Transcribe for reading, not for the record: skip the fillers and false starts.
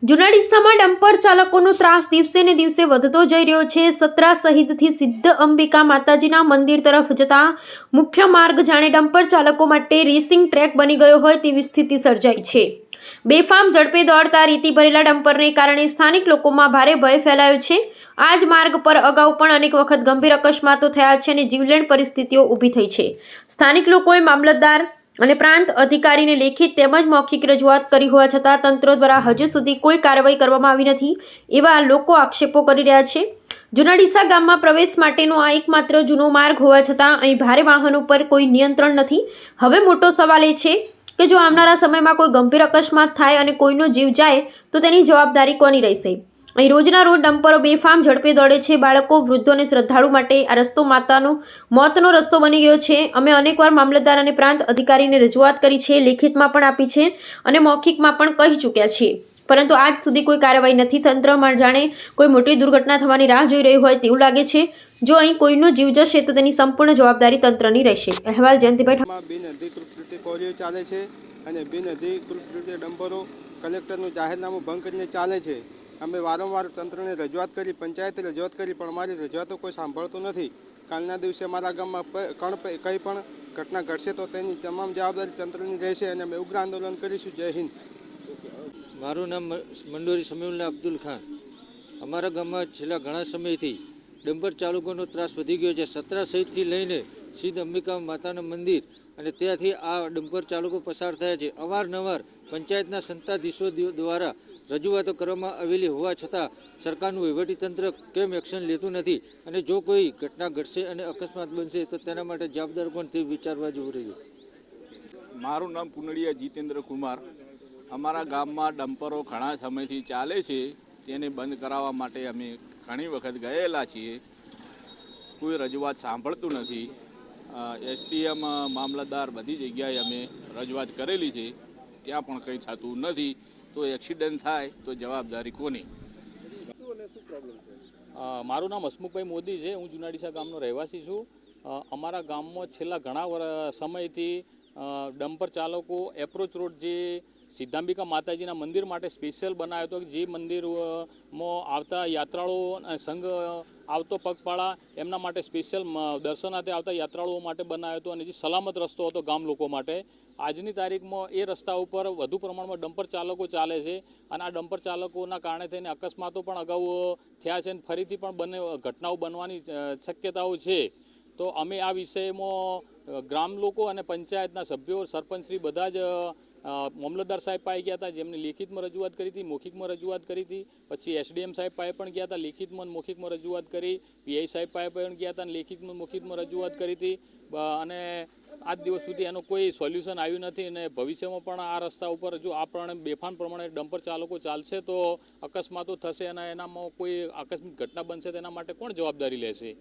જૂના ડીસામાં ડમ્પર ચાલકોનો ત્રાસ દિવસે ને દિવસે વધતો જઈ રહ્યો છે। સત્રા શહીદથી સિદ્ધ અંબિકા માતાજીના મંદિર તરફ જતા મુખ્ય માર્ગ જાણે ડમ્પર ચાલકો માટે રેસિંગ ટ્રેક બની ગયો હોય તેવી સ્થિતિ સર્જાઈ છે। બેફામ ઝડપે દોડતા રીતી ભરેલા ડમ્પરને કારણે સ્થાનિક લોકોમાં ભારે ભય ફેલાયો છે। આ જ માર્ગ પર અગાઉ પણ અનેક વખત ગંભીર અકસ્માતો થયા છે અને જીવલેણ પરિસ્થિતિઓ ઊભી થઈ છે। સ્થાનિક લોકોએ મામલતદાર અને પ્રાંત અધિકારીને લેખિત તેમજ મૌખિક રજૂઆત કરી હોવા છતાં તંત્ર દ્વારા હજુ સુધી કોઈ કાર્યવાહી કરવામાં આવી નથી એવા લોકો આક્ષેપો કરી રહ્યા છે। જૂના ડીસા ગામમાં પ્રવેશ માટેનો આ એકમાત્ર જૂનો માર્ગ હોવા છતાં અહીં ભારે વાહનો પર કોઈ નિયંત્રણ નથી। હવે મોટો સવાલ એ છે કે જો આવનારા સમયમાં કોઈ ગંભીર અકસ્માત થાય અને કોઈનો જીવ જાય તો તેની જવાબદારી કોની રહેશે। અહીં રોજના રોજ ડમ્પરો બેફામ ઝડપે દોડે છે। બાળકો, વૃદ્ધો અને શ્રદ્ધાળુ માટે આ રસ્તો મોતનો રસ્તો બની ગયો છે। અમે અનેકવાર મામલતદાર અને પ્રાંત અધિકારીને રજૂઆત કરી છે, લેખિતમાં પણ આપી છે અને મૌખિકમાં પણ કહી ચૂક્યા છીએ, પરંતુ આજ સુધી કોઈ કાર્યવાહી નથી। તંત્રમાં જાણે કોઈ મોટી દુર્ઘટના થવાની રાહ જોઈ રહ્યું હોય તેવું લાગે છે। જો અહીં કોઈનો જીવ જશે તો તેની સંપૂર્ણ જવાબદારી તંત્રની રહેશે। અહેવાલ જયંતિભાઈ। બિનઅધિકૃત રીતે કોરીઓ ચાલે છે અને બિનઅધિકૃત રીતે ડમ્પરો કલેક્ટરનું જાહેરનામું ભંગ કરીને ચાલે છે। અમે વારંવાર તંત્રને રજૂઆત કરી, પંચાયતે રજૂઆત કરી, પણ અમારી રજૂઆતો કોઈ સાંભળતું નથી। કાલના દિવસે અમારા ગામમાં કંઈ પણ ઘટના ઘટશે તો તેની તમામ જવાબદારી તંત્રની રહેશે અને અમે ઉગ્ર આંદોલન કરીશું। જય હિન્દ। મારું નામ મંડોરી સમીઉલ્લાહ અબ્દુલ ખાન। અમારા ગામમાં છેલ્લા ઘણા સમયથી ડમ્પર ચાલકોનો ત્રાસ વધી ગયો છે। સત્રા શહીદથી લઈને સિદ્ધ અંબિકા માતાના મંદિર અને ત્યાંથી આ ડમ્પર ચાલકો પસાર થયા છે। અવારનવાર પંચાયતના સત્તાધીશો દ્વારા રજૂઆતો કરવામાં આવેલી હોવા છતાં સરકારનું વહીવટીતંત્ર કેમ એક્શન લેતું નથી અને જો કોઈ ઘટના ઘટશે અને અકસ્માત બનશે તો તેના માટે જવાબદાર કોણ તે વિચારવા જેવું રહ્યું। મારું નામ પુનડિયા જીતેન્દ્ર કુમાર। અમારા ગામમાં ડમ્પરો ઘણા સમયથી ચાલે છે, તેને બંધ કરાવવા માટે અમે ઘણી વખત ગયેલા છીએ, કોઈ રજૂઆત સાંભળતું નથી। એસડીએમ, મામલતદાર બધી જગ્યાએ અમે રજૂઆત કરેલી છે, ત્યાં પણ કંઈ થતું નથી। તો એક્સિડન્ટ થાય તો જવાબદારી કોની? મારું નામ હસમુખભાઈ મોદી છે। હું જૂના ડીસા ગામનો રહેવાસી છું। અમારા ગામમાં છેલ્લા ઘણા સમયથી ડમ્પર ચાલકો એપ્રોચ રોડ જે સિદ્ધાંબિકા માતાજીના મંદિર માટે સ્પેશિયલ બનાવ્યો હતો, જે મંદિરમાં આવતા યાત્રાળુઓ સંઘ આવતો પગપાળા એમના માટે સ્પેશિયલ દર્શનાર્થે આવતા યાત્રાળુઓ માટે બનાવ્યો હતો અને જે સલામત રસ્તો હતો ગામ લોકો માટે। આજની તારીખમાં એ રસ્તા ઉપર વધુ પ્રમાણમાં ડમ્પર ચાલકો ચાલે છે અને આ ડમ્પર ચાલકોના કારણે થઈને અકસ્માતો પણ અગાઉ થયા છે અને ફરીથી પણ ઘટનાઓ બનવાની શક્યતાઓ છે। તો અમે આ વિષયમાં ગ્રામ લોકો અને પંચાયતના સભ્યો, સરપંચશ્રી બધા જ મામલતદાર સાહેબ પાસે ગયા હતા, જેમને લેખિતમાં રજૂઆત કરી હતી, મૌખિકમાં રજૂઆત કરી હતી। પછી એસડીએમ સાહેબ પાસે પણ ગયા હતા, લેખિતમાં મૌખિકમાં રજૂઆત કરી। પીઆઈ સાહેબ પાસે પણ ગયા હતા અને લેખિતમાં મૌખિકમાં રજૂઆત કરી હતી અને આજ દિવસ સુધી એનું કોઈ સોલ્યુશન આવ્યું નથી અને ભવિષ્યમાં પણ આ રસ્તા ઉપર જો આ પ્રમાણે બેફામ પ્રમાણે ડમ્પર ચાલકો ચાલશે તો અકસ્માતો થશે અને એનામાં કોઈ આકસ્મિક ઘટના બનશે તેના માટે કોણ જવાબદારી લેશે?